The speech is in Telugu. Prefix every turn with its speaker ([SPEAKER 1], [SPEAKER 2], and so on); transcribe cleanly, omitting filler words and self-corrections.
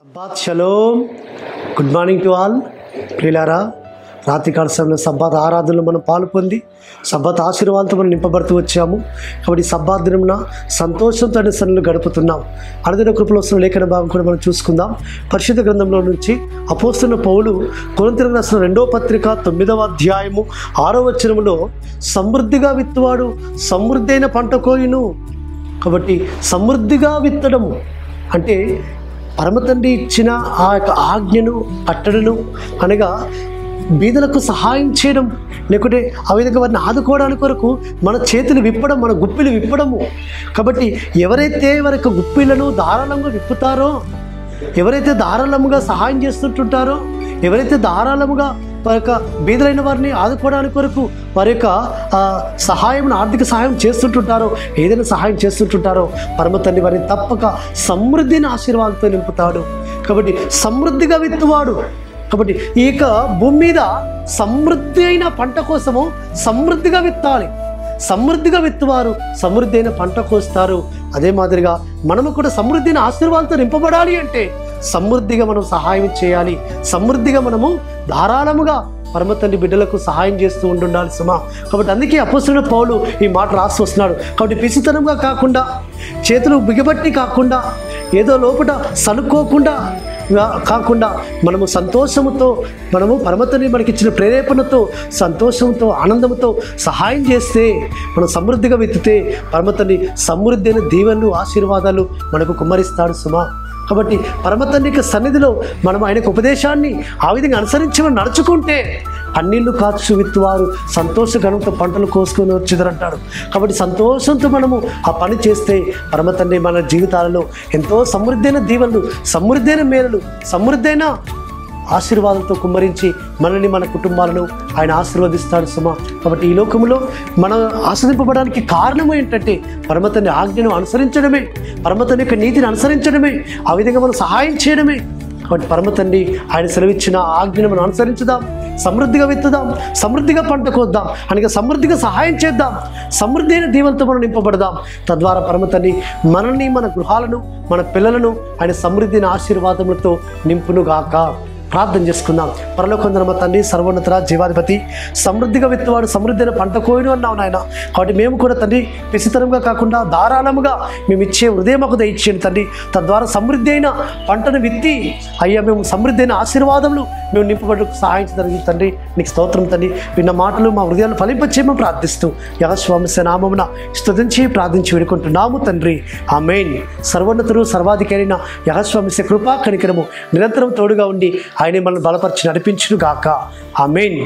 [SPEAKER 1] Sabbath shalom. Good morning to all. ప్రియులారా, రాత్రికాల సమయంలో సబ్బాత్ ఆరాధనలో మనం పాలు పొంది సబ్బాత్ ఆశీర్వాదంతో మనం నింపబడుతూ వచ్చాము. కాబట్టి సబ్బాత్ దినమున సంతోషంతో సన్నిధిలో గడుపుతున్నాం. అనుదిన కృపలో వస్తున్న లేఖన భాగం కూడా మనం చూసుకుందాం. పరిశుద్ధ గ్రంథంలో నుంచి అపోస్తలుడైన పౌలు కొరింథీయులకు రాసిన 2వ పత్రిక 9వ అధ్యాయము 6వ వచనములో సమృద్ధిగా విత్తువాడు సమృద్ధి అయిన పంట కోయును. కాబట్టి సమృద్ధిగా విత్తడము అంటే పరమతండ్రి ఇచ్చిన ఆ యొక్క ఆజ్ఞను కట్టడను అనగా బీదలకు సహాయం చేయడం, లేకుంటే ఆ విధంగా వారిని ఆదుకోవడానికి కొరకు మన చేతులు విప్పడం, మన గుప్పిలు విప్పడము. కాబట్టి ఎవరైతే వారి యొక్క గుప్పిలను ధారాళంగా విప్పుతారో, ఎవరైతే ధారాళముగా సహాయం చేస్తుంటుంటారో, ఎవరైతే ధారాళముగా వారి యొక్క బీదలైన వారిని ఆదుకోవడానికి కొరకు వారి యొక్క సహాయం, ఆర్థిక సహాయం చేస్తుంటుంటారో, ఏదైనా సహాయం చేస్తుంటుంటారో, పరమతండ్రి వారిని తప్పక సమృద్ధిని ఆశీర్వాదంతో నింపుతాడు. కాబట్టి సమృద్ధిగా విత్తువాడు. కాబట్టి ఈ యొక్క భూమి మీద సమృద్ధి అయిన పంట కోసము సమృద్ధిగా విత్తాలి. సమృద్ధిగా విత్తువారు సమృద్ధి అయిన పంట కోస్తారు. అదే మాదిరిగా మనము కూడా సమృద్ధిని ఆశీర్వాదంతో నింపబడాలి అంటే సమృద్ధిగా మనం సహాయం చేయాలి. సమృద్ధిగా మనము ధారాళముగా పరమతండ్రి బిడ్డలకు సహాయం చేస్తూ ఉండాలి సుమా. కాబట్టి అందుకే అపోస్తలుడైన పౌలు ఈ మాట రాసి వస్తున్నాడు. కాబట్టి పిసితనంగా కాకుండా, చేతులు బిగబట్టి కాకుండా, ఏదో లోపల సనుక్కోకుండా కాకుండా మనము సంతోషముతో, మనము పరమతండ్రి మనకిచ్చిన ప్రేరేపణతో, సంతోషంతో, ఆనందంతో సహాయం చేస్తే, మనం సమృద్ధిగా విత్తితే పరమతండ్రి సమృద్ధి అయిన దీవెనలు, ఆశీర్వాదాలు మనకు కుమ్మరిస్తాడు సుమా. కాబట్టి పరమతండ్రికి సన్నిధిలో మనం ఆయనకు ఉపదేశాన్ని ఆ విధంగా అనుసరించి మనం నడుచుకుంటే అన్నిళ్ళు కాచు విత్తువారు సంతోషగణంతో పంటలు కోసుకొని వచ్చేదంటాడు. కాబట్టి సంతోషంతో మనము ఆ పని చేస్తే పరమతండ్రి మన జీవితాలలో ఎంతో సమృద్ధైన దీవెనలు, సమృద్ధైన మేలులు, సమృద్ధైన ఆశీర్వాదంతో కుమ్మరించి మనల్ని, మన కుటుంబాలను ఆయన ఆశీర్వదిస్తాడు సుమా. కాబట్టి ఈ లోకంలో మనం ఆస్వాదింపబడడానికి కారణం ఏంటంటే పరమతండ్రి ఆజ్ఞను అనుసరించడమే, పరమతండ్రి యొక్క నీతిని అనుసరించడమే, ఆ విధంగా మనం సహాయం చేయడమే. కాబట్టి పరమతండ్రి ఆయన సెలవిచ్చిన ఆజ్ఞను మనం అనుసరించుదాం, సమృద్ధిగా విత్తుదాం, సమృద్ధిగా పంట కోద్దాం, అనగా సమృద్ధిగా సహాయం చేద్దాం, సమృద్ధి అయిన దీవెనతో మనం నింపబడదాం. తద్వారా పరమతండ్రి మనల్ని, మన గృహాలను, మన పిల్లలను ఆయన సమృద్ధిని ఆశీర్వాదములతో నింపునుగాక. ప్రార్థన చేసుకుందాం. పరలోకందున మా తండ్రి, సర్వోన్నత జీవాధిపతి, సమృద్ధిగా విత్తువాడు సమృద్ధి అయిన పంట కోయును అన్నావు నాయన. కాబట్టి మేము కూడా తండ్రి పిసితనంగా కాకుండా ధారాళముగా మేము ఇచ్చే హృదయం మాకు దయచేయండి తండ్రి. తద్వారా సమృద్ధి అయిన పంటను విత్తి అయ్యా మేము సమృద్ధి అయిన ఆశీర్వాదములు మేము నింపబడకు సహాయం జరిగింది తండ్రి. నీకు స్తోత్రం తండ్రి. విన్న మాటలు మా హృదయాలు ఫలింపచేయమని ప్రార్థిస్తూ యెహోవా నామమున స్తుతించి ప్రార్థించి వేడుకుంటున్నాము తండ్రి. ఆమేన్. సర్వోన్నతుడు, సర్వాధికారైన యెహోవా కృపా కనికరము నిరంతరం తోడుగా ఉండి ఆయన మనల్ని బలపరిచి నడిపించును గాక. ఆమేన్.